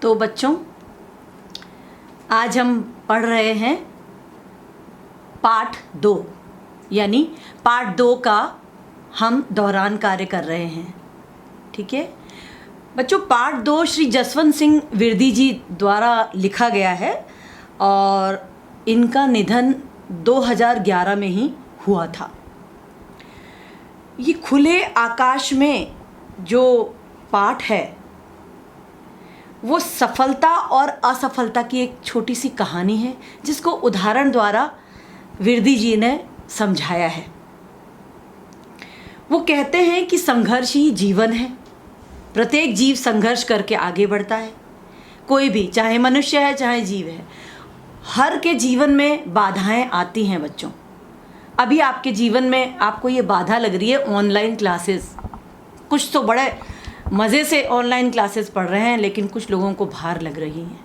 तो बच्चों, आज हम पढ़ रहे हैं पाठ 2, यानी पाठ 2 का हम दोहरान कार्य कर रहे हैं। ठीक है बच्चों, पाठ 2 श्री जसवंत सिंह विरदी जी द्वारा लिखा गया है और इनका निधन 2011 में ही हुआ था। ये खुले आकाश में जो पाठ है वो सफलता और असफलता की एक छोटी सी कहानी है, जिसको उदाहरण द्वारा विरदी जी ने समझाया है। वो कहते हैं कि संघर्ष ही जीवन है। प्रत्येक जीव संघर्ष करके आगे बढ़ता है। कोई भी, चाहे मनुष्य है चाहे जीव है, हर के जीवन में बाधाएं आती हैं बच्चों। अभी आपके जीवन में आपको ये बाधा लग रही है ऑनलाइन क्लासेस। कुछ तो बड़े मज़े से ऑनलाइन क्लासेस पढ़ रहे हैं, लेकिन कुछ लोगों को भार लग रही हैं।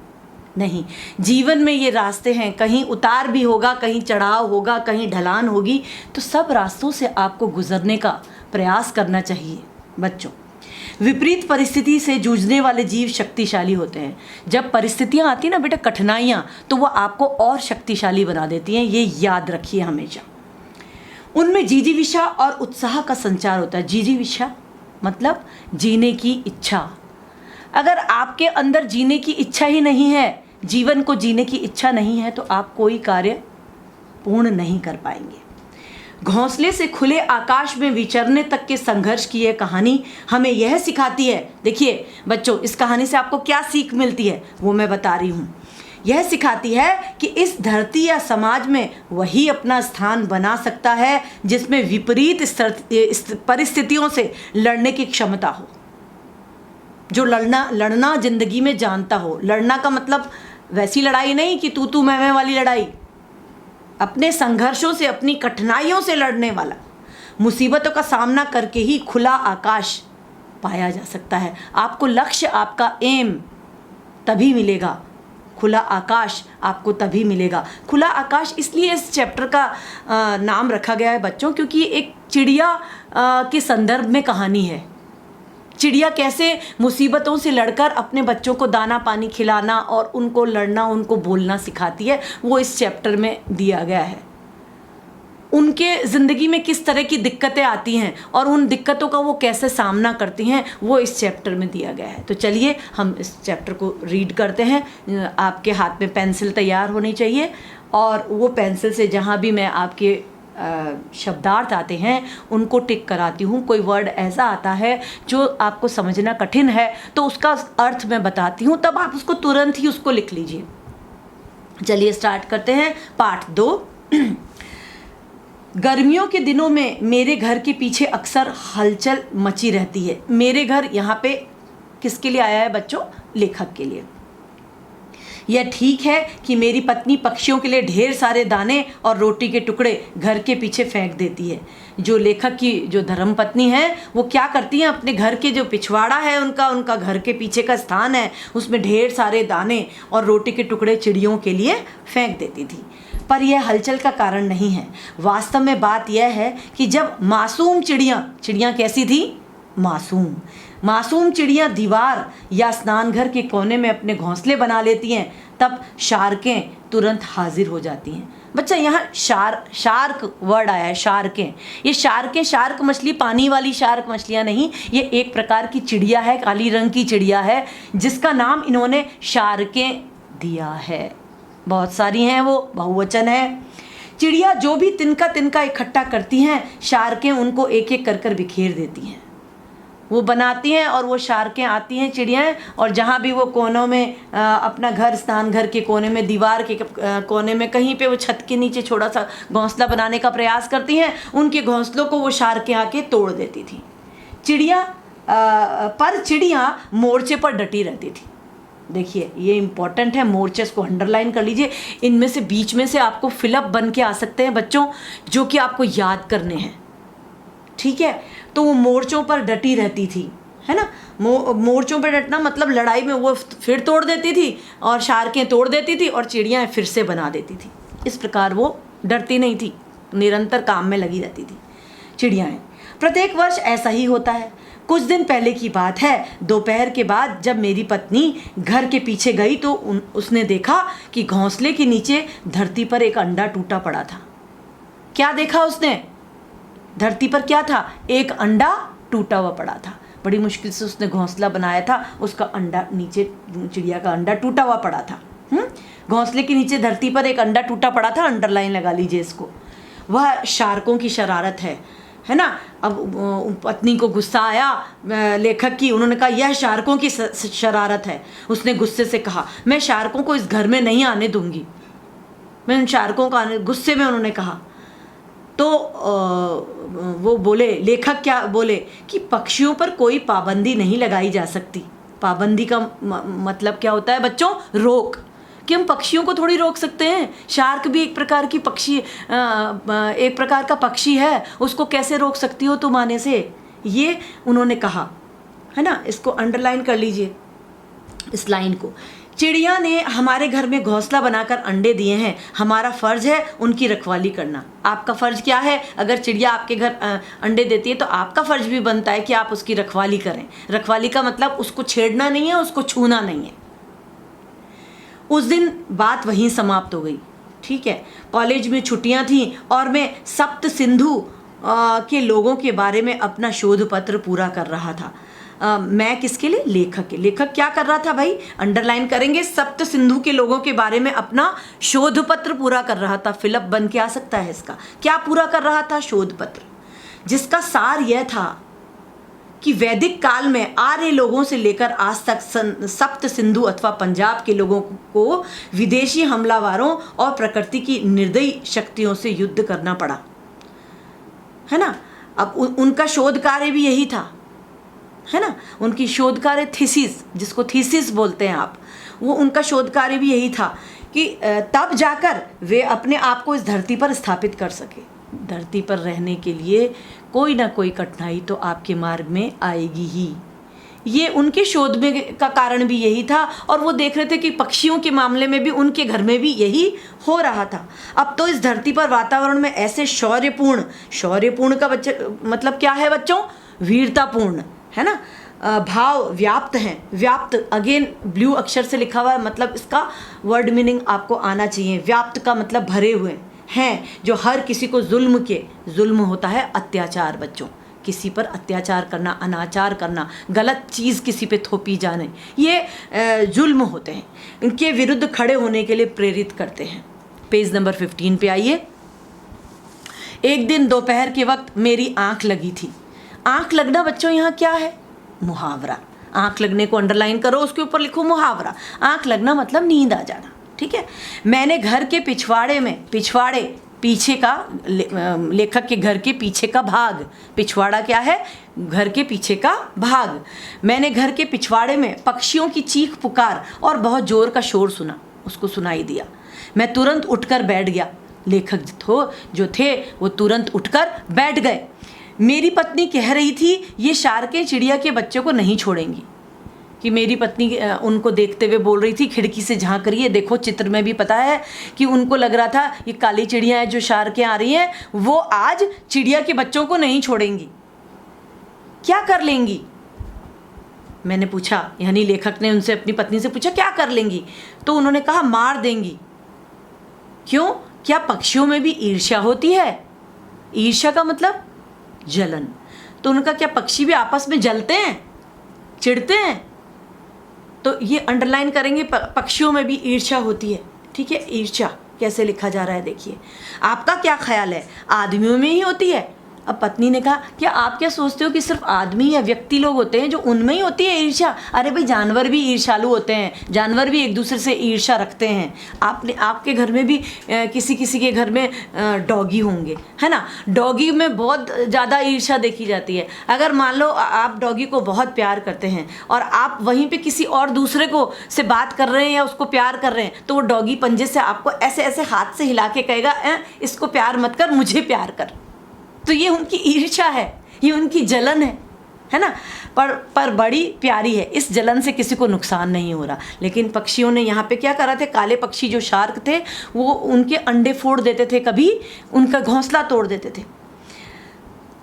नहीं, जीवन में ये रास्ते हैं, कहीं उतार भी होगा, कहीं चढ़ाव होगा, कहीं ढलान होगी, तो सब रास्तों से आपको गुजरने का प्रयास करना चाहिए बच्चों। विपरीत परिस्थिति से जूझने वाले जीव शक्तिशाली होते हैं। जब परिस्थितियाँ आती ना बेटा, कठिनाइयाँ, तो वो आपको और शक्तिशाली बना देती हैं। ये याद रखिए हमेशा। उनमें जिजीविषा और उत्साह का संचार होता है। जिजीविषा मतलब जीने की इच्छा। अगर आपके अंदर जीने की इच्छा ही नहीं है, जीवन को जीने की इच्छा नहीं है, तो आप कोई कार्य पूर्ण नहीं कर पाएंगे। घोंसले से खुले आकाश में विचरने तक के संघर्ष की यह कहानी हमें यह सिखाती है। देखिए बच्चों, इस कहानी से आपको क्या सीख मिलती है वो मैं बता रही हूँ। यह सिखाती है कि इस धरती या समाज में वही अपना स्थान बना सकता है जिसमें विपरीत परिस्थितियों से लड़ने की क्षमता हो। जो लड़ना जिंदगी में जानता हो। लड़ना का मतलब वैसी लड़ाई नहीं कि तू मैं वाली लड़ाई, अपने संघर्षों से, अपनी कठिनाइयों से लड़ने वाला। मुसीबतों का सामना करके ही खुला आकाश पाया जा सकता है। आपको लक्ष्य, आपका एम तभी मिलेगा। खुला आकाश आपको तभी मिलेगा। खुला आकाश इसलिए इस चैप्टर का नाम रखा गया है बच्चों, क्योंकि एक चिड़िया के संदर्भ में कहानी है। चिड़िया कैसे मुसीबतों से लड़कर अपने बच्चों को दाना पानी खिलाना और उनको लड़ना, उनको बोलना सिखाती है, वो इस चैप्टर में दिया गया है। उनके ज़िंदगी में किस तरह की दिक्कतें आती हैं और उन दिक्कतों का वो कैसे सामना करती हैं, वो इस चैप्टर में दिया गया है। तो चलिए हम इस चैप्टर को रीड करते हैं। आपके हाथ में पेंसिल तैयार होनी चाहिए और वो पेंसिल से जहाँ भी मैं आपके शब्दार्थ आते हैं उनको टिक कराती हूँ। कोई वर्ड ऐसा आता है जो आपको समझना कठिन है तो उसका अर्थ मैं बताती हूँ, तब आप उसको तुरंत ही उसको लिख लीजिए। चलिए स्टार्ट करते हैं पाठ 2। गर्मियों के दिनों में मेरे घर के पीछे अक्सर हलचल मची रहती है। मेरे घर यहाँ पे किसके लिए आया है बच्चों? लेखक के लिए। यह ठीक है कि मेरी पत्नी पक्षियों के लिए ढेर सारे दाने और रोटी के टुकड़े घर के पीछे फेंक देती है। जो लेखक की जो धर्मपत्नी है वो क्या करती हैं, अपने घर के जो पिछवाड़ा है उनका घर के पीछे का स्थान है, उसमें ढेर सारे दाने और रोटी के टुकड़े चिड़ियों के लिए फेंक देती थी। पर यह हलचल का कारण नहीं है। वास्तव में बात यह है कि जब मासूम चिड़ियाँ कैसी थी? मासूम चिड़ियाँ दीवार या स्नानघर के कोने में अपने घोंसले बना लेती हैं, तब शार्कें तुरंत हाजिर हो जाती हैं। बच्चा, यहाँ शार्क वर्ड आया है, शार्कें। ये शार्क मछली पानी वाली शार्क मछलियाँ नहीं, ये एक प्रकार की चिड़िया है, काली रंग की चिड़िया है, जिसका नाम इन्होंने शार्कें दिया है। बहुत सारी हैं, वो बहुवचन है। चिड़िया जो भी तिनका इकट्ठा करती हैं, शार्कें उनको एक एक कर बिखेर देती हैं। वो बनाती हैं और वो शार्कें आती हैं चिड़ियाँ, और जहाँ भी वो कोनों में अपना घर, स्नान घर के कोने में, दीवार के कोने में, कहीं पे वो छत के नीचे छोटा सा घोंसला बनाने का प्रयास करती हैं, उनके घोंसलों को वो शार्कें आके तोड़ देती थी। चिड़ियाँ मोर्चे पर डटी रहती थी। देखिए ये इम्पॉर्टेंट है, मोर्चेस को अंडरलाइन कर लीजिए। इनमें से बीच में से आपको फिलअप बन के आ सकते हैं बच्चों, जो कि आपको याद करने हैं। ठीक है, तो वो मोर्चों पर डटी रहती थी, है ना। मोर्चों पर डटना मतलब लड़ाई में वो फिर तोड़ देती थी और शार्कें तोड़ देती थी और चिड़ियाँ फिर से बना देती थी। इस प्रकार वो डरती नहीं थी, निरंतर काम में लगी रहती थी चिड़ियाँ। प्रत्येक वर्ष ऐसा ही होता है। कुछ दिन पहले की बात है, दोपहर के बाद जब मेरी पत्नी घर के पीछे गई तो उसने देखा कि घोंसले के नीचे धरती पर एक अंडा टूटा पड़ा था। क्या देखा उसने? धरती पर क्या था? एक अंडा टूटा हुआ पड़ा था। बड़ी मुश्किल से उसने घोंसला बनाया था, उसका अंडा नीचे, चिड़िया का अंडा टूटा हुआ पड़ा था। घोंसले के नीचे धरती पर एक अंडा टूटा पड़ा था, अंडरलाइन लगा लीजिए इसको। वह शार्कों की शरारत है ना। अब पत्नी को गुस्सा आया लेखक की, उन्होंने कहा यह शार्कों की शरारत है। उसने गुस्से से कहा मैं शार्कों को इस घर में नहीं आने दूंगी, मैं उन शार्कों को आने, गुस्से में उन्होंने कहा। तो वो बोले, लेखक क्या बोले कि पक्षियों पर कोई पाबंदी नहीं लगाई जा सकती। पाबंदी का मतलब क्या होता है बच्चों? रोक, कि हम पक्षियों को थोड़ी रोक सकते हैं। शार्क भी एक प्रकार की पक्षी, एक प्रकार का पक्षी है, उसको कैसे रोक सकती हो तुम आने से? ये उन्होंने कहा, है ना। इसको अंडरलाइन कर लीजिए इस लाइन को। चिड़िया ने हमारे घर में घोंसला बनाकर अंडे दिए हैं, हमारा फ़र्ज़ है उनकी रखवाली करना। आपका फ़र्ज़ क्या है? अगर चिड़िया आपके घर अंडे देती है तो आपका फ़र्ज़ भी बनता है कि आप उसकी रखवाली करें। रखवाली का मतलब उसको छेड़ना नहीं है, उसको छूना नहीं है। उस दिन बात वहीं समाप्त हो गई। ठीक है, कॉलेज में छुट्टियां थीं और मैं सप्त सिंधु के लोगों के बारे में अपना शोध पत्र पूरा कर रहा था। मैं किसके लिए? लेखक के। लेखक क्या कर रहा था भाई? अंडरलाइन करेंगे, सप्त सिंधु के लोगों के बारे में अपना शोध पत्र पूरा कर रहा था। फिलअप बन के आ सकता है इसका। क्या पूरा कर रहा था? शोध पत्र, जिसका सार यह था कि वैदिक काल में आर्य लोगों से लेकर आज तक सप्त सिंधु अथवा पंजाब के लोगों को विदेशी हमलावरों और प्रकृति की निर्दयी शक्तियों से युद्ध करना पड़ा, है ना। अब उनका शोध कार्य भी यही था, है ना। उनकी शोध कार्य थीसिस, जिसको थीसिस बोलते हैं आप, वो उनका शोध कार्य भी यही था कि तब जाकर वे अपने आप को इस धरती पर स्थापित कर सके। धरती पर रहने के लिए कोई ना कोई कठिनाई तो आपके मार्ग में आएगी ही। ये उनके शोध में का कारण भी यही था, और वो देख रहे थे कि पक्षियों के मामले में भी उनके घर में भी यही हो रहा था। अब तो इस धरती पर वातावरण में ऐसे शौर्यपूर्ण का मतलब क्या है बच्चों? वीरतापूर्ण, है ना, भाव व्याप्त हैं। व्याप्त अगेन ब्लू अक्षर से लिखा हुआ है, मतलब इसका वर्ड मीनिंग आपको आना चाहिए। व्याप्त का मतलब भरे हुए हैं, जो हर किसी को जुल्म होता है अत्याचार बच्चों। किसी पर अत्याचार करना, अनाचार करना, गलत चीज़ किसी पे थोपी जाने, ये जुल्म होते हैं। इनके विरुद्ध खड़े होने के लिए प्रेरित करते हैं। पेज नंबर 15 पे आइए। एक दिन दोपहर के वक्त मेरी आंख लगी थी। आंख लगना बच्चों यहाँ क्या है? मुहावरा। आंख लगने को अंडरलाइन करो, उसके ऊपर लिखो मुहावरा। आंख लगना मतलब नींद आ जाना। ठीक है, मैंने घर के पिछवाड़े पीछे का, लेखक के घर के पीछे का भाग, पिछवाड़ा क्या है? घर के पीछे का भाग। मैंने घर के पिछवाड़े में पक्षियों की चीख पुकार और बहुत जोर का शोर सुना, उसको सुनाई दिया। मैं तुरंत उठकर बैठ गया। लेखक जो थे वो तुरंत उठकर बैठ गए। मेरी पत्नी कह रही थी ये शार्कें चिड़िया के बच्चों को नहीं छोड़ेंगी। कि मेरी पत्नी उनको देखते हुए बोल रही थी, खिड़की से झांक रही है। देखो चित्र में भी पता है कि उनको लग रहा था ये काली चिड़िया है जो शार्कें आ रही हैं, वो आज चिड़िया के बच्चों को नहीं छोड़ेंगी। क्या कर लेंगी? मैंने पूछा, यानी लेखक ने उनसे, अपनी पत्नी से पूछा क्या कर लेंगी? तो उन्होंने कहा मार देंगी। क्यों? क्या पक्षियों में भी ईर्ष्या होती है? ईर्ष्या का मतलब जलन। तो उनका क्या पक्षी भी आपस में जलते हैं, चिढ़ते हैं? तो ये अंडरलाइन करेंगे, पक्षियों में भी ईर्ष्या होती है। ठीक है, ईर्ष्या कैसे लिखा जा रहा है देखिए। आपका क्या ख्याल है, आदमियों में ही होती है? अब पत्नी ने कहा क्या आप क्या सोचते हो कि सिर्फ आदमी या व्यक्ति लोग होते हैं जो उनमें ही होती है ईर्ष्या? अरे भाई जानवर भी ईर्ष्यालु होते हैं, जानवर भी एक दूसरे से ईर्ष्या रखते हैं। आपके घर में भी किसी के घर में डॉगी होंगे, है ना। डॉगी में बहुत ज़्यादा ईर्ष्या देखी जाती है। अगर मान लो आप डॉगी को बहुत प्यार करते हैं और आप वहीं पर किसी और दूसरे को से बात कर रहे हैं या उसको प्यार कर रहे हैं, तो वो डॉगी पंजे से आपको ऐसे ऐसे हाथ से हिला के कहेगा इसको प्यार मत कर, मुझे प्यार कर। तो ये उनकी ईर्ष्या है, ये उनकी जलन है ना। पर बड़ी प्यारी है, इस जलन से किसी को नुकसान नहीं हो रहा। लेकिन पक्षियों ने यहाँ पे क्या करा थे? काले पक्षी जो शार्क थे वो उनके अंडे फोड़ देते थे, कभी उनका घोंसला तोड़ देते थे।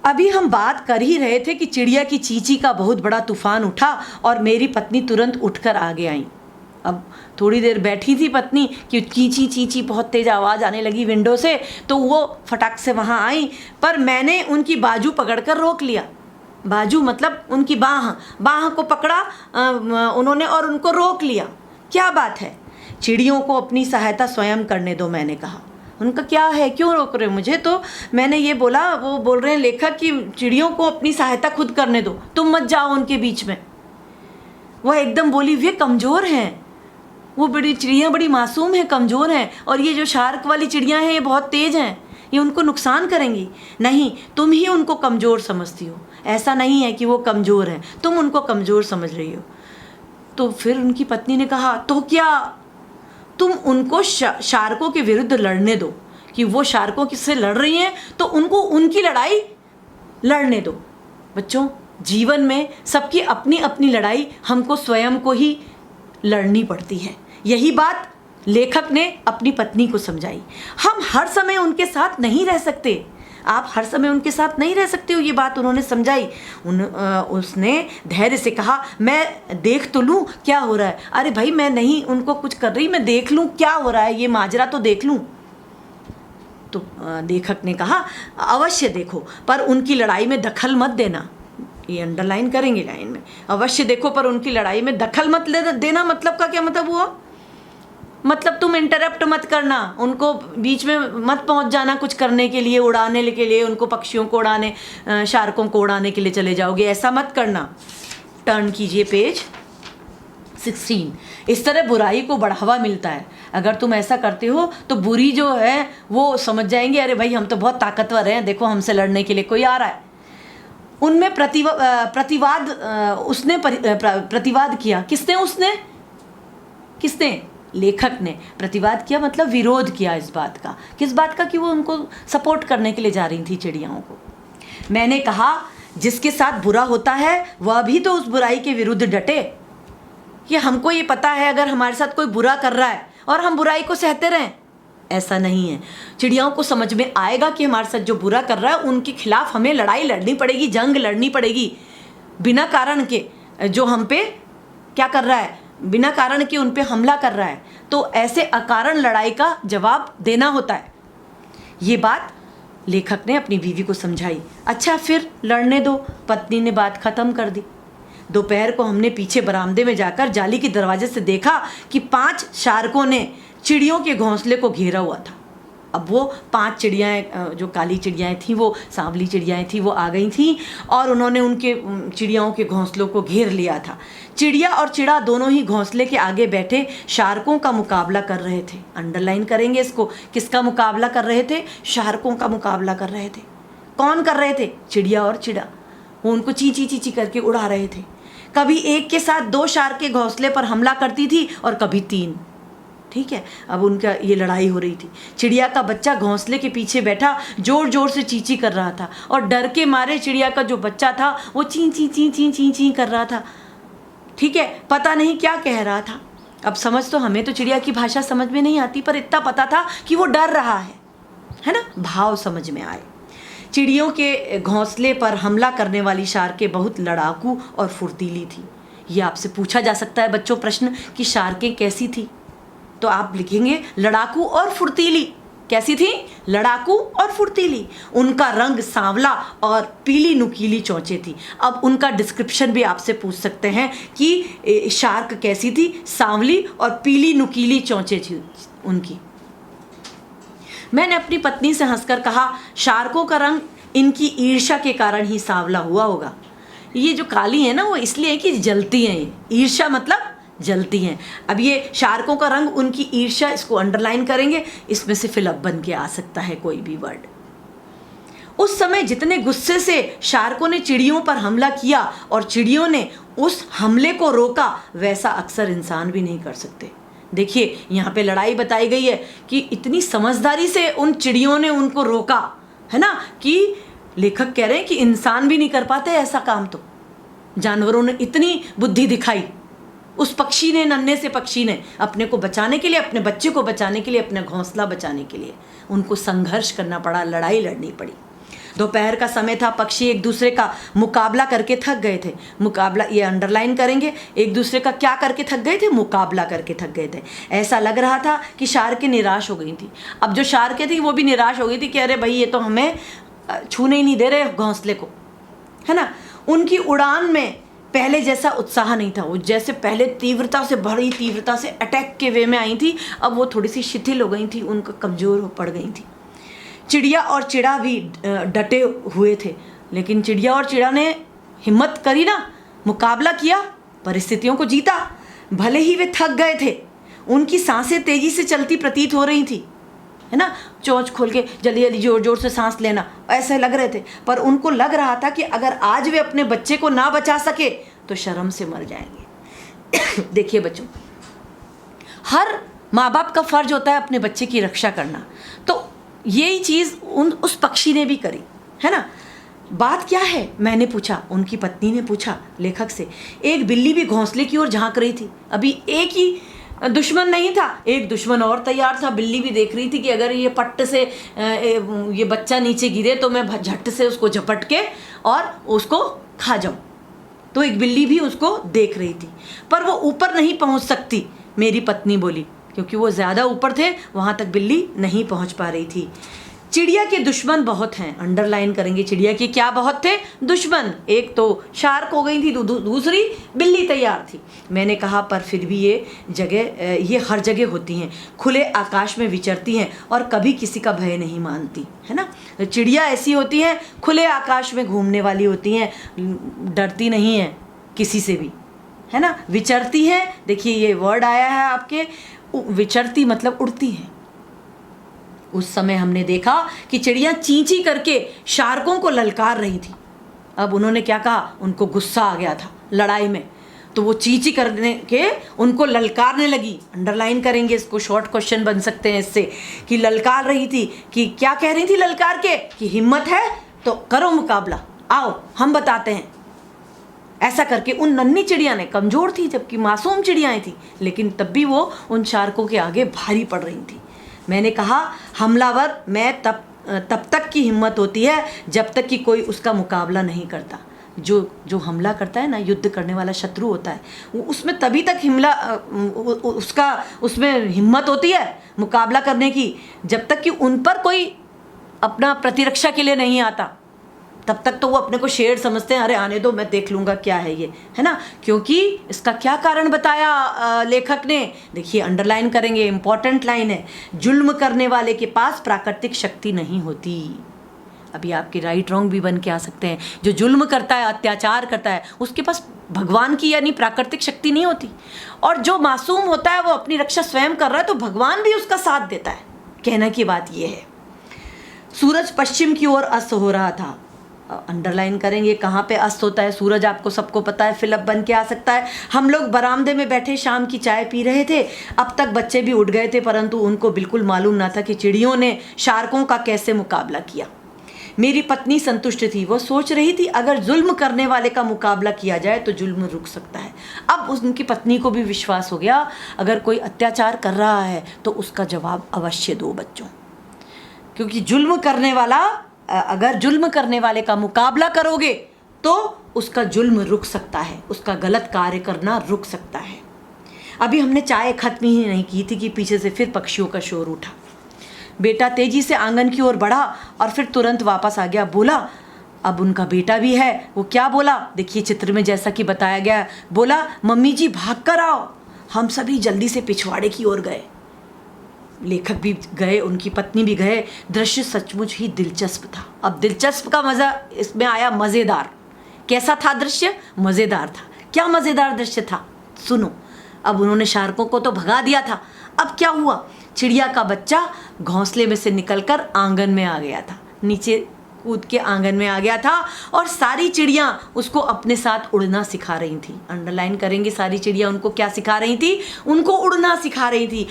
अभी हम बात कर ही रहे थे कि चिड़िया की चींची का बहुत बड़ा तूफान उठा और मेरी पत्नी तुरंत उठकर आगे आई। अब थोड़ी देर बैठी थी पत्नी कि चींची चींची बहुत तेज़ आवाज़ आने लगी विंडो से, तो वो फटाक से वहाँ आई, पर मैंने उनकी बाजू पकड़कर रोक लिया। बाजू मतलब उनकी बाह को पकड़ा उन्होंने और उनको रोक लिया। क्या बात है, चिड़ियों को अपनी सहायता स्वयं करने दो, मैंने कहा। उनका क्या है, क्यों रोक रहे हो मुझे? तो मैंने ये बोला, वो बोल रहे हैं लेखक कि चिड़ियों को अपनी सहायता खुद करने दो, तुम मत जाओ उनके बीच में। वह एकदम बोली, वे कमज़ोर हैं, वो बड़ी चिड़ियाँ बड़ी मासूम हैं, कमज़ोर हैं, और ये जो शार्क वाली चिड़ियाँ हैं ये बहुत तेज़ हैं, ये उनको नुकसान करेंगी। नहीं, तुम ही उनको कमज़ोर समझती हो, ऐसा नहीं है कि वो कमज़ोर हैं, तुम उनको कमज़ोर समझ रही हो। तो फिर उनकी पत्नी ने कहा, तो क्या तुम उनको शार्कों के विरुद्ध लड़ने दो, कि वो शार्कों से लड़ रही हैं तो उनको उनकी लड़ाई लड़ने दो। बच्चों, जीवन में सबकी अपनी अपनी लड़ाई हमको स्वयं को ही लड़नी पड़ती है। यही बात लेखक ने अपनी पत्नी को समझाई। हम हर समय उनके साथ नहीं रह सकते, आप हर समय उनके साथ नहीं रह सकते हो, ये बात उन्होंने समझाई। उसने धैर्य से कहा, मैं देख तो लूँ क्या हो रहा है। अरे भाई, मैं नहीं उनको कुछ कर रही, मैं देख लूँ क्या हो रहा है, ये माजरा तो देख लूँ। तो लेखक ने कहा, अवश्य देखो, पर उनकी लड़ाई में दखल मत देना। ये अंडरलाइन करेंगे लाइन में, अवश्य देखो पर उनकी लड़ाई में दखल मत देना। मतलब का क्या मतलब हुआ? मतलब तुम इंटरप्ट मत करना, उनको बीच में मत पहुंच जाना कुछ करने के लिए, उड़ाने के लिए, उनको पक्षियों को उड़ाने, शार्कों को उड़ाने के लिए चले जाओगे, ऐसा मत करना। टर्न कीजिए पेज 16। इस तरह बुराई को बढ़ावा मिलता है। अगर तुम ऐसा करते हो तो बुरी जो है वो समझ जाएंगे, अरे भाई हम तो बहुत ताकतवर हैं, देखो हमसे लड़ने के लिए कोई आ रहा है। उनमें उसने प्रतिवाद किया। किसने? लेखक ने प्रतिवाद किया, मतलब विरोध किया इस बात का। किस बात का? कि वो उनको सपोर्ट करने के लिए जा रही थी चिड़ियाओं को। मैंने कहा, जिसके साथ बुरा होता है वह भी तो उस बुराई के विरुद्ध डटे। कि हमको ये पता है अगर हमारे साथ कोई बुरा कर रहा है और हम बुराई को सहते रहें, ऐसा नहीं है। चिड़ियाओं को समझ में आएगा कि हमारे साथ जो बुरा कर रहा है उनके खिलाफ हमें लड़ाई लड़नी पड़ेगी, जंग लड़नी पड़ेगी। बिना कारण के जो हम पे क्या कर रहा है, बिना कारण के उन पे हमला कर रहा है, तो ऐसे अकारण लड़ाई का जवाब देना होता है। ये बात लेखक ने अपनी बीवी को समझाई। अच्छा, फिर लड़ने दो, पत्नी ने बात खत्म कर दी। दोपहर को हमने पीछे बरामदे में जाकर जाली के दरवाजे से देखा कि 5 शार्कों ने चिड़ियों के घोंसले को घेरा हुआ था। अब वो 5 चिड़ियाँ, जो काली चिड़ियाँ थीं, वो सांवली चिड़ियाँ थीं, वो आ गई थीं और उन्होंने उनके चिड़ियाओं के घोंसलों को घेर लिया था। चिड़िया और चिड़ा दोनों ही घोंसले के आगे बैठे शार्कों का मुकाबला कर रहे थे। अंडरलाइन करेंगे इसको, किसका मुकाबला कर रहे थे? शार्कों का मुकाबला कर रहे थे। कौन कर रहे थे? चिड़िया और चिड़ा। वो उनको चींची चींची करके उड़ा रहे थे। कभी एक के साथ 2 शार्क के घोंसले पर हमला करती थी और कभी 3। ठीक है, अब उनका ये लड़ाई हो रही थी। चिड़िया का बच्चा घोंसले के पीछे बैठा जोर जोर से चींची कर रहा था और डर के मारे चिड़िया का जो बच्चा था वो ची ची ची ची ची ची कर रहा था। ठीक है, पता नहीं क्या कह रहा था। अब समझ तो हमें तो चिड़िया की भाषा समझ में नहीं आती, पर इतना पता था कि वो डर रहा है ना, भाव समझ में आए। चिड़ियों के घोंसले पर हमला करने वाली शार्कें बहुत लड़ाकू और फुर्तीली थी। ये आपसे पूछा जा सकता है बच्चों प्रश्न कि शार्कें कैसी थी, तो आप लिखेंगे लड़ाकू और फुर्तीली। कैसी थी? लड़ाकू और फुर्तीली। उनका रंग सांवला और पीली नुकीली चोंचें थी। अब उनका डिस्क्रिप्शन भी आपसे पूछ सकते हैं कि शार्क कैसी थी? सांवली और पीली नुकीली चोंचें थी उनकी। मैंने अपनी पत्नी से हंसकर कहा, शार्कों का रंग इनकी ईर्ष्या के कारण ही सांवला हुआ होगा। ये जो काली है ना, वो इसलिए कि जलती हैं। ये ईर्ष्या मतलब जलती हैं। अब ये शार्कों का रंग उनकी ईर्ष्या, इसको अंडरलाइन करेंगे। इसमें से फिलअप बन के आ सकता है कोई भी वर्ड। उस समय जितने गुस्से से शार्कों ने चिड़ियों पर हमला किया और चिड़ियों ने उस हमले को रोका, वैसा अक्सर इंसान भी नहीं कर सकते। देखिए, यहाँ पे लड़ाई बताई गई है कि इतनी समझदारी से उन चिड़ियों ने उनको रोका, है ना, कि लेखक कह रहे हैं कि इंसान भी नहीं कर पाते ऐसा काम। तो जानवरों ने इतनी बुद्धि दिखाई। उस पक्षी ने, नन्हे से पक्षी ने अपने को बचाने के लिए, अपने बच्चे को बचाने के लिए, अपना घोंसला बचाने के लिए उनको संघर्ष करना पड़ा, लड़ाई लड़नी पड़ी। दोपहर का समय था, पक्षी एक दूसरे का मुकाबला करके थक गए थे। मुकाबला, ये अंडरलाइन करेंगे, एक दूसरे का क्या करके थक गए थे? मुकाबला करके थक गए थे। ऐसा लग रहा था कि शार्कें निराश हो गई थी। अब जो शार्कें थी वो भी निराश हो गई थी कि अरे भाई ये तो हमें छूने ही नहीं दे रहे घोंसले को, है ना। उनकी उड़ान में पहले जैसा उत्साह नहीं था। वो जैसे पहले तीव्रता से, बड़ी तीव्रता से अटैक के वे में आई थी, अब वो थोड़ी सी शिथिल हो गई थी, उनका कमज़ोर हो पड़ गई थी। चिड़िया और चिड़ा भी डटे हुए थे, लेकिन चिड़िया और चिड़ा ने हिम्मत करी ना, मुकाबला किया, परिस्थितियों को जीता। भले ही वे थक गए थे, उनकी सांसें तेजी से चलती प्रतीत हो रही थी, है ना। चोंच खोल के जल्दी जल्दी जोर जोर से सांस लेना, ऐसे लग रहे थे। पर उनको लग रहा था कि अगर आज वे अपने बच्चे को ना बचा सके तो शर्म से मर जाएंगे। देखिए बच्चों, हर माँ बाप का फर्ज होता है अपने बच्चे की रक्षा करना, तो यही चीज़ उस पक्षी ने भी करी, है ना। बात क्या है, मैंने पूछा, उनकी पत्नी ने पूछा लेखक से। एक बिल्ली भी घोंसले की ओर झांक रही थी। अभी एक ही दुश्मन नहीं था, एक दुश्मन और तैयार था। बिल्ली भी देख रही थी कि अगर ये पट्ट से ये बच्चा नीचे गिरे तो मैं झट से उसको झपट के और उसको खा जाऊं। तो एक बिल्ली भी उसको देख रही थी, पर वो ऊपर नहीं पहुंच सकती, मेरी पत्नी बोली, क्योंकि वो ज़्यादा ऊपर थे, वहाँ तक बिल्ली नहीं पहुँच पा रही थी। चिड़िया के दुश्मन बहुत हैं, अंडरलाइन करेंगे। चिड़िया के क्या बहुत थे? दुश्मन। एक तो शार्क हो गई थी, दूसरी बिल्ली तैयार थी। मैंने कहा पर फिर भी ये हर जगह होती हैं, खुले आकाश में विचरती हैं और कभी किसी का भय नहीं मानती, है ना। चिड़िया ऐसी होती हैं, खुले आकाश में घूमने वाली होती हैं, डरती नहीं हैं किसी से भी, है ना। विचरती हैं, देखिए ये वर्ड आया है आपके, विचरती मतलब उड़ती हैं। उस समय हमने देखा कि चिड़िया चींची करके शार्कों को ललकार रही थी। अब उन्होंने क्या कहा, उनको गुस्सा आ गया था लड़ाई में, तो वो चींची करने के उनको ललकारने लगी। अंडरलाइन करेंगे इसको, शॉर्ट क्वेश्चन बन सकते हैं इससे, कि ललकार रही थी, कि क्या कह रही थी ललकार के, कि हिम्मत है तो करो मुकाबला, आओ हम बताते हैं। ऐसा करके उन नन्ही चिड़िया ने, कमज़ोर थी जबकि मासूम चिड़ियाएँ थी, लेकिन तब भी वो उन शार्कों के आगे भारी पड़ रही थी। मैंने कहा हमलावर में तब तक की हिम्मत होती है जब तक कि कोई उसका मुकाबला नहीं करता। जो हमला करता है ना, युद्ध करने वाला शत्रु होता है, वो उसमें तभी तक उसमें हिम्मत होती है मुकाबला करने की, जब तक कि उन पर कोई अपना प्रतिरक्षा के लिए नहीं आता। तब तक तो वो अपने को शेर समझते हैं, अरे आने दो मैं देख लूँगा क्या है ये, है ना। क्योंकि इसका क्या कारण बताया लेखक ने, देखिए अंडरलाइन करेंगे, इम्पॉर्टेंट लाइन है, जुल्म करने वाले के पास प्राकृतिक शक्ति नहीं होती। अभी आपके राइट रॉन्ग भी बन के आ सकते हैं। जो जुल्म करता है, अत्याचार करता है, उसके पास भगवान की यानी प्राकृतिक शक्ति नहीं होती। और जो मासूम होता है वो अपनी रक्षा स्वयं कर रहा है, तो भगवान भी उसका साथ देता है। कहने की बात ये है। सूरज पश्चिम की ओर अस्त हो रहा था। अंडरलाइन करेंगे, कहाँ पे अस्त होता है सूरज, आपको सबको पता है, फिलअप बन के आ सकता है। हम लोग बरामदे में बैठे शाम की चाय पी रहे थे। अब तक बच्चे भी उठ गए थे, परंतु उनको बिल्कुल मालूम ना था कि चिड़ियों ने शार्कों का कैसे मुकाबला किया। मेरी पत्नी संतुष्ट थी, वो सोच रही थी अगर जुल्म करने वाले का मुकाबला किया जाए तो जुल्म रुक सकता है। अब उनकी पत्नी को भी विश्वास हो गया, अगर कोई अत्याचार कर रहा है तो उसका जवाब अवश्य दो बच्चों, क्योंकि अगर जुल्म करने वाले का मुकाबला करोगे तो उसका जुल्म रुक सकता है, उसका गलत कार्य करना रुक सकता है। अभी हमने चाय खत्म ही नहीं की थी कि पीछे से फिर पक्षियों का शोर उठा। बेटा तेजी से आंगन की ओर बढ़ा और फिर तुरंत वापस आ गया। बोला, अब उनका बेटा भी है, वो क्या बोला, देखिए चित्र में जैसा कि बताया गया है। बोला, मम्मी जी भाग कर आओ। हम सभी जल्दी से पिछवाड़े की ओर गए। लेखक भी गए, उनकी पत्नी भी गए। दृश्य सचमुच ही दिलचस्प था। अब दिलचस्प का मज़ा इसमें आया, मज़ेदार। कैसा था दृश्य? मज़ेदार था। क्या मज़ेदार दृश्य था, सुनो। अब उन्होंने शार्कों को तो भगा दिया था, अब क्या हुआ, चिड़िया का बच्चा घोंसले में से निकलकर आंगन में आ गया था, नीचे कूद के आंगन में आ गया था और सारी चिड़ियाँ उसको अपने साथ उड़ना सिखा रही थी। अंडरलाइन करेंगे, सारी चिड़ियाँ उनको क्या सिखा रही थी? उनको उड़ना सिखा रही थी।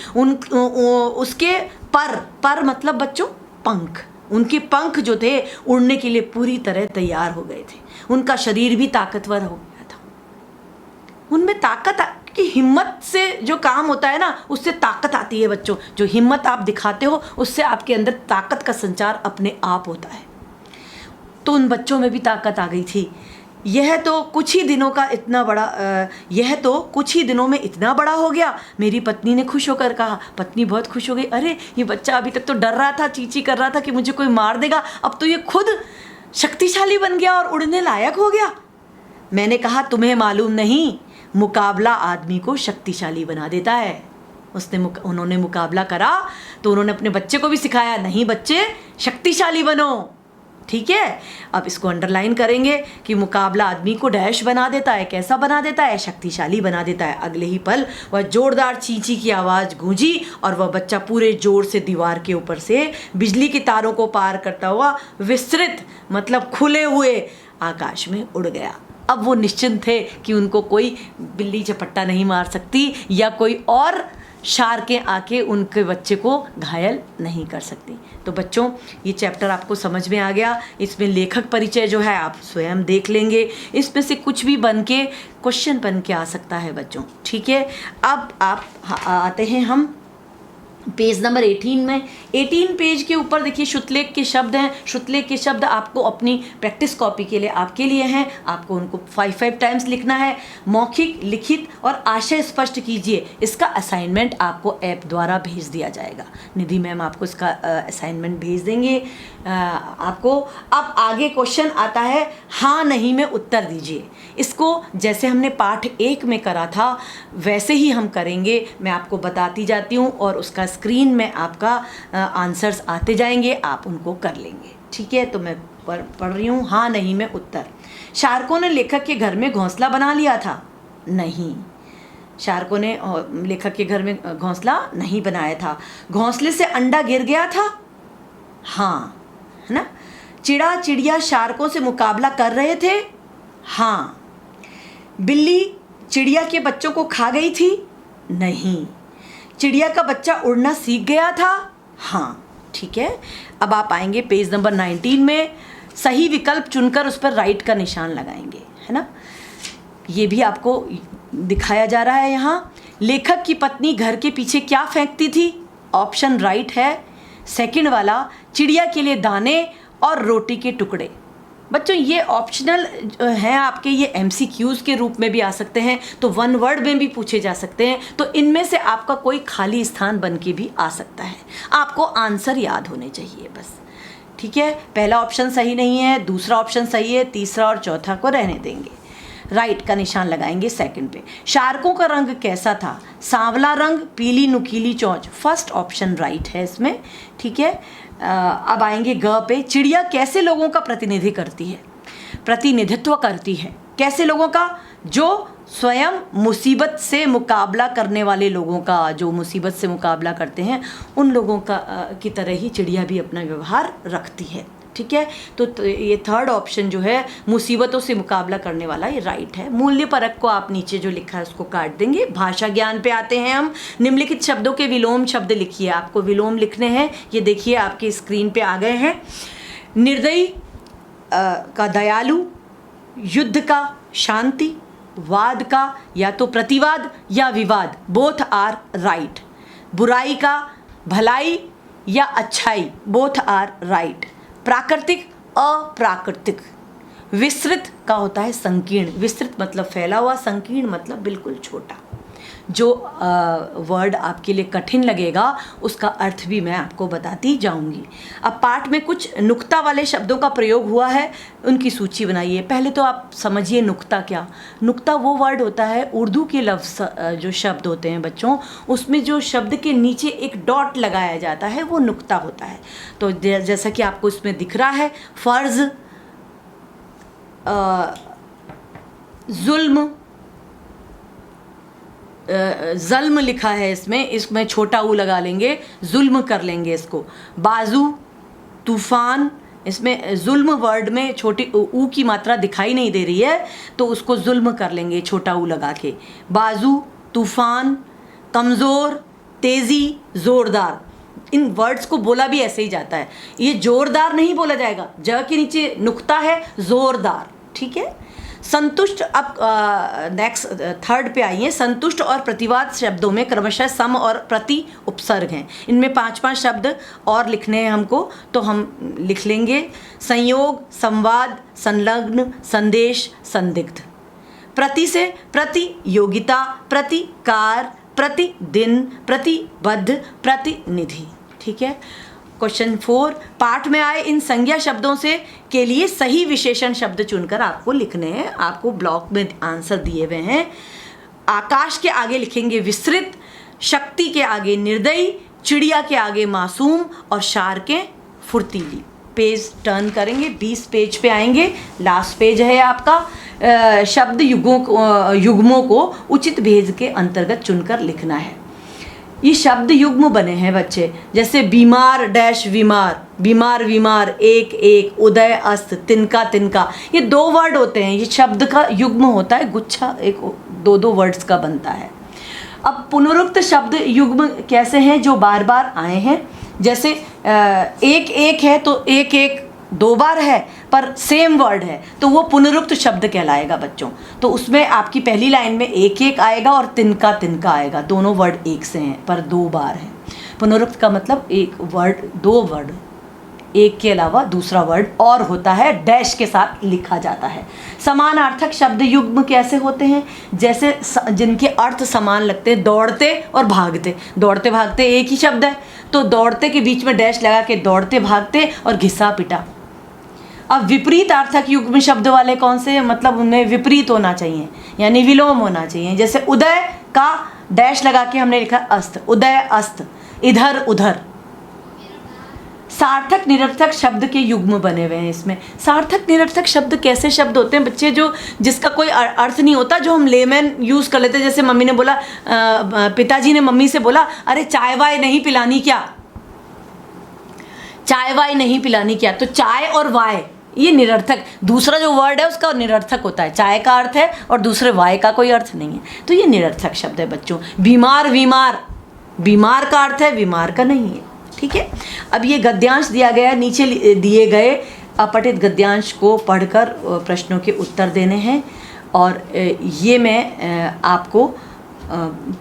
उसके पर मतलब बच्चों पंख, उनके पंख जो थे उड़ने के लिए पूरी तरह तैयार हो गए थे। उनका शरीर भी ताकतवर हो गया था। उनमें ताकत की हिम्मत से जो काम होता है ना, उससे ताकत आती है बच्चों। जो हिम्मत आप दिखाते हो उससे आपके अंदर ताकत का संचार अपने आप होता है। तो उन बच्चों में भी ताकत आ गई थी। यह तो कुछ ही दिनों में इतना बड़ा हो गया। मेरी पत्नी ने खुश होकर कहा। पत्नी बहुत खुश हो गई, अरे ये बच्चा अभी तक तो डर रहा था, चींची कर रहा था कि मुझे कोई मार देगा, अब तो ये खुद शक्तिशाली बन गया और उड़ने लायक हो गया। मैंने कहा, तुम्हें मालूम नहीं, मुकाबला आदमी को शक्तिशाली बना देता है। उन्होंने मुकाबला करा तो उन्होंने अपने बच्चे को भी सिखाया, नहीं बच्चे, शक्तिशाली बनो। ठीक है, अब इसको अंडरलाइन करेंगे कि मुकाबला आदमी को डैश बना देता है। कैसा बना देता है? शक्तिशाली बना देता है। अगले ही पल वह जोरदार चींची की आवाज़ गूंजी और वह बच्चा पूरे जोर से दीवार के ऊपर से बिजली की तारों को पार करता हुआ विस्तृत मतलब खुले हुए आकाश में उड़ गया। अब वो निश्चिंत थे कि उनको कोई बिल्ली झपट्टा नहीं मार सकती या कोई और शार्कें आके उनके बच्चे को घायल नहीं कर सकती। तो बच्चों, ये चैप्टर आपको समझ में आ गया। इसमें लेखक परिचय जो है आप स्वयं देख लेंगे। इसमें से कुछ भी बन के क्वेश्चन बन के आ सकता है बच्चों। ठीक है, अब आप आते हैं हम पेज नंबर 18 में। 18 पेज के ऊपर देखिए शुतलेख के शब्द हैं। शुतलेख के शब्द आपको अपनी प्रैक्टिस कॉपी के लिए आपके लिए हैं। आपको उनको 5 टाइम्स लिखना है। मौखिक, लिखित और आशय स्पष्ट कीजिए। इसका असाइनमेंट आपको ऐप द्वारा भेज दिया जाएगा। निधि मैम आपको इसका असाइनमेंट भेज देंगे आपको। अब आगे क्वेश्चन आता है, हाँ नहीं में उत्तर दीजिए। इसको जैसे हमने पाठ 1 में करा था वैसे ही हम करेंगे। मैं आपको बताती जाती हूँ और उसका स्क्रीन में आपका आंसर्स आते जाएंगे, आप उनको कर लेंगे। ठीक है, तो मैं पढ़ रही हूँ। हाँ नहीं में उत्तर। शार्कों ने लेखक के घर में घोंसला बना लिया था? नहीं, शार्कों ने लेखक के घर में घोंसला नहीं बनाया था। घोंसले से अंडा गिर गया था? हाँ, है ना। चिड़ा चिड़िया शार्कों से मुकाबला कर रहे थे? हाँ। बिल्ली चिड़िया के बच्चों को खा गई थी? नहीं। चिड़िया का बच्चा उड़ना सीख गया था? हाँ। ठीक है, अब आप आएंगे पेज नंबर 19 में। सही विकल्प चुनकर उस पर राइट का निशान लगाएंगे, है ना। ये भी आपको दिखाया जा रहा है यहाँ। लेखक की पत्नी घर के पीछे क्या फेंकती थी? ऑप्शन राइट है सेकंड वाला, चिड़िया के लिए दाने और रोटी के टुकड़े। बच्चों ये ऑप्शनल हैं आपके, ये MCQs के रूप में भी आ सकते हैं, तो 1 वर्ड में भी पूछे जा सकते हैं। तो इनमें से आपका कोई खाली स्थान बन के भी आ सकता है। आपको आंसर याद होने चाहिए बस। ठीक है, पहला ऑप्शन सही नहीं है, दूसरा ऑप्शन सही है, तीसरा और चौथा को रहने देंगे। राइट का निशान लगाएंगे सेकंड पे। शार्कों का रंग कैसा था? सांवला रंग, पीली नुकीली चोंच। फर्स्ट ऑप्शन राइट है इसमें। ठीक है, अब आएंगे ग पे। चिड़िया कैसे लोगों का प्रतिनिधित्व करती है? कैसे लोगों का? जो स्वयं मुसीबत से मुकाबला करने वाले लोगों का, जो मुसीबत से मुकाबला करते हैं उन लोगों का की तरह ही चिड़िया भी अपना व्यवहार रखती है। ठीक है, तो ये थर्ड ऑप्शन जो है मुसीबतों से मुकाबला करने वाला, ये राइट है। मूल्य परक को आप नीचे जो लिखा है उसको काट देंगे। भाषा ज्ञान पे आते हैं हम। निम्नलिखित शब्दों के विलोम शब्द लिखिए। आपको विलोम लिखने हैं, ये देखिए आपके स्क्रीन पे आ गए हैं। निर्दयी का दयालु, युद्ध का शांति, वाद का या तो प्रतिवाद या विवाद, बोथ आर राइट। बुराई का भलाई या अच्छाई, बोथ आर राइट। प्राकृतिक अप्राकृतिक। विस्तृत का होता है संकीर्ण। विस्तृत मतलब फैला हुआ, संकीर्ण मतलब बिल्कुल छोटा। जो वर्ड आपके लिए कठिन लगेगा उसका अर्थ भी मैं आपको बताती जाऊंगी। अब पाठ में कुछ नुक्ता वाले शब्दों का प्रयोग हुआ है, उनकी सूची बनाइए। पहले तो आप समझिए नुक्ता क्या। नुक्ता वो वर्ड होता है, उर्दू के लफ्ज़ जो शब्द होते हैं बच्चों, उसमें जो शब्द के नीचे एक डॉट लगाया जाता है वो नुक्ता होता है। तो जैसा कि आपको इसमें दिख रहा है, फ़र्ज़, जुल्म, ज़ल्म लिखा है इसमें छोटा ऊ लगा लेंगे, जुल्म कर लेंगे इसको। बाजू, तूफ़ान, इसमें जुल्म वर्ड में छोटी ऊ की मात्रा दिखाई नहीं दे रही है तो उसको जुल्म कर लेंगे छोटा ऊ लगा के। बाजू, तूफ़ान, कमज़ोर, तेज़ी, ज़ोरदार। इन वर्ड्स को बोला भी ऐसे ही जाता है। ये ज़ोरदार नहीं बोला जाएगा, ज के नीचे नुक्ता है, ज़ोरदार। ठीक है, संतुष्ट, अब नेक्स्ट थर्ड पे आइए। संतुष्ट और प्रतिवाद शब्दों में क्रमशः सम और प्रति उपसर्ग हैं। इनमें 5-5 शब्द और लिखने हैं हमको, तो हम लिख लेंगे। संयोग, संवाद, संलग्न, संदेश, संदिग्ध। प्रति से प्रतियोगिता, प्रतिकार, प्रतिदिन, प्रतिबद्ध, प्रतिनिधि। ठीक है। क्वेश्चन 4, पाठ में आए इन संज्ञा शब्दों से के लिए सही विशेषण शब्द चुनकर आपको लिखने हैं। आपको ब्लॉक में आंसर दिए हुए हैं। आकाश के आगे लिखेंगे विस्तृत, शक्ति के आगे निर्दयी, चिड़िया के आगे मासूम और शार के फुर्तीली। पेज टर्न करेंगे, 20 पेज पे आएंगे। लास्ट पेज है आपका। शब्द युग्मों को उचित भेद के अंतर्गत चुनकर लिखना है। ये शब्द युग्म बने हैं बच्चे, जैसे बीमार डैश बीमार, बीमार बीमार, एक एक, उदय अस्त, तिनका तिनका। ये 2 वर्ड होते हैं, ये शब्द का युग्म होता है। गुच्छा एक 2-2 वर्ड्स का बनता है। अब पुनरुक्त शब्द युग्म कैसे हैं, जो बार बार आए हैं। जैसे एक एक है तो एक एक 2 बार है पर सेम वर्ड है, तो वो पुनरुक्त शब्द कहलाएगा बच्चों। तो उसमें आपकी पहली लाइन में एक एक आएगा और तिनका तिनका आएगा। दोनों वर्ड एक से हैं पर 2 बार हैं। पुनरुक्त का मतलब एक वर्ड 2 वर्ड, एक के अलावा दूसरा वर्ड और होता है, डैश के साथ लिखा जाता है। समानार्थक शब्द युग्म कैसे होते हैं, जैसे जिनके अर्थ समान लगते हैं। दौड़ते और भागते, दौड़ते भागते एक ही शब्द है, तो दौड़ते के बीच में डैश लगा के दौड़ते भागते, और घिसा पिटा। अब विपरीत अर्थक युग्म शब्द वाले कौन से, मतलब उनमें विपरीत होना चाहिए, यानी विलोम होना चाहिए। जैसे उदय का डैश लगा के हमने लिखा अस्त, उदय अस्त, इधर उधर। सार्थक निरर्थक शब्द के युग्म बने हुए हैं इसमें। सार्थक निरर्थक शब्द कैसे शब्द होते हैं बच्चे, जो जिसका कोई अर्थ नहीं होता, जो हम लेमैन यूज़ कर लेते हैं। जैसे मम्मी ने बोला, पिताजी ने मम्मी से बोला, अरे चाय वाय नहीं पिलानी क्या, चाय वाय नहीं पिलानी क्या। तो चाय और वाय ये निरर्थक, दूसरा जो वर्ड है उसका निरर्थक होता है। चाय का अर्थ है और दूसरे वाय का कोई अर्थ नहीं है, तो ये निरर्थक शब्द है बच्चों। बीमार बीमार, बीमार का अर्थ है, बीमार का नहीं है। ठीक है। अब ये गद्यांश दिया गया, नीचे दिए गए अपठित गद्यांश को पढ़कर प्रश्नों के उत्तर देने हैं। और ये मैं आपको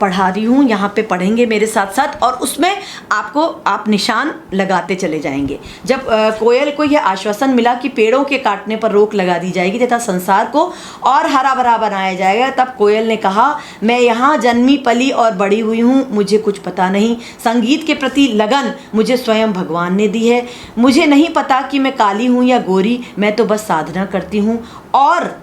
पढ़ा रही हूँ, यहाँ पे पढ़ेंगे मेरे साथ साथ, और उसमें आपको आप निशान लगाते चले जाएंगे। जब कोयल को यह आश्वासन मिला कि पेड़ों के काटने पर रोक लगा दी जाएगी तथा संसार को और हरा भरा बनाया जाएगा, तब कोयल ने कहा, मैं यहाँ जन्मी पली और बड़ी हुई हूँ, मुझे कुछ पता नहीं। संगीत के प्रति लगन मुझे स्वयं भगवान ने दी है। मुझे नहीं पता कि मैं काली हूँ या गोरी, मैं तो बस साधना करती हूँ। और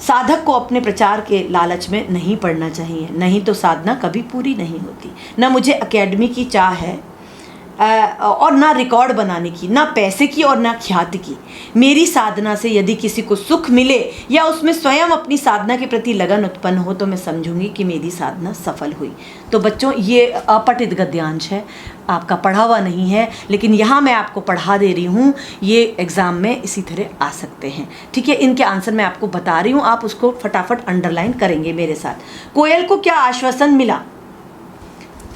साधक को अपने प्रचार के लालच में नहीं पड़ना चाहिए, नहीं तो साधना कभी पूरी नहीं होती। न मुझे एकेडमी की चाह है और ना रिकॉर्ड बनाने की, ना पैसे की और ना ख्याति की। मेरी साधना से यदि किसी को सुख मिले या उसमें स्वयं अपनी साधना के प्रति लगन उत्पन्न हो, तो मैं समझूंगी कि मेरी साधना सफल हुई। तो बच्चों, ये अपठित गद्यांश है, आपका पढ़ा हुआ नहीं है, लेकिन यहाँ मैं आपको पढ़ा दे रही हूँ। ये एग्ज़ाम में इसी तरह आ सकते हैं। ठीक है। इनके आंसर मैं आपको बता रही हूँ, आप उसको फटाफट अंडरलाइन करेंगे मेरे साथ। कोयल को क्या आश्वासन मिला,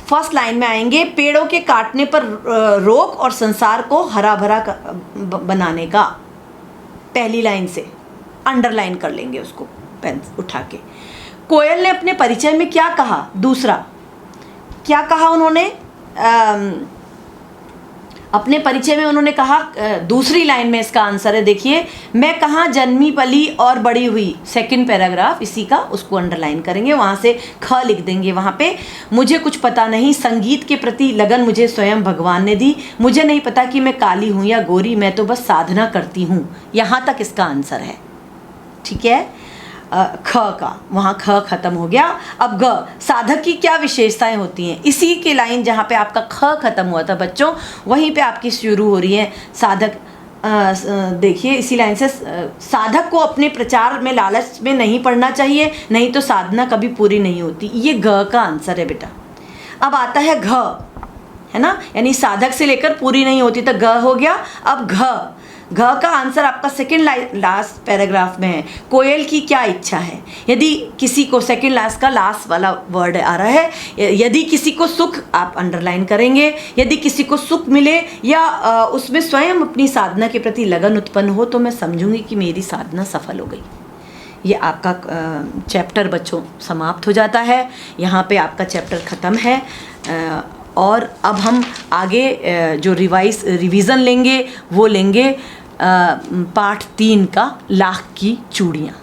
फर्स्ट लाइन में आएंगे, पेड़ों के काटने पर रोक और संसार को हरा भरा बनाने का। पहली लाइन से अंडरलाइन कर लेंगे उसको पेन उठा के। कोयल ने अपने परिचय में क्या कहा, दूसरा क्या कहा उन्होंने, अपने परिचय में उन्होंने कहा, दूसरी लाइन में इसका आंसर है, देखिए, मैं कहाँ जन्मी पली और बड़ी हुई। सेकंड पैराग्राफ इसी का, उसको अंडरलाइन करेंगे, वहाँ से ख लिख देंगे वहाँ पे। मुझे कुछ पता नहीं, संगीत के प्रति लगन मुझे स्वयं भगवान ने दी। मुझे नहीं पता कि मैं काली हूँ या गोरी, मैं तो बस साधना करती हूँ। यहाँ तक इसका आंसर है। ठीक है। ख का वहाँ ख खत्म हो गया। अब ग, साधक की क्या विशेषताएं होती हैं, इसी के लाइन जहाँ पे आपका ख खत्म हुआ था बच्चों, वहीं पे आपकी शुरू हो रही है साधक। देखिए इसी लाइन से, साधक को अपने प्रचार में लालच में नहीं पड़ना चाहिए, नहीं तो साधना कभी पूरी नहीं होती। ये ग का आंसर है बेटा। अब आता है घ, है ना, यानी साधक से लेकर पूरी नहीं होती, तो ग हो गया। अब घ, घ का आंसर आपका सेकंड लास्ट पैराग्राफ में है। कोयल की क्या इच्छा है, यदि किसी को, सेकंड लास्ट का लास्ट वाला वर्ड आ रहा है, यदि किसी को सुख, आप अंडरलाइन करेंगे, यदि किसी को सुख मिले या उसमें स्वयं अपनी साधना के प्रति लगन उत्पन्न हो, तो मैं समझूंगी कि मेरी साधना सफल हो गई। ये आपका चैप्टर बच्चों समाप्त हो जाता है। यहाँ पे आपका चैप्टर ख़त्म है। और अब हम आगे जो रिवीज़न लेंगे वो लेंगे पाठ 3 का लाख की चूड़ियाँ।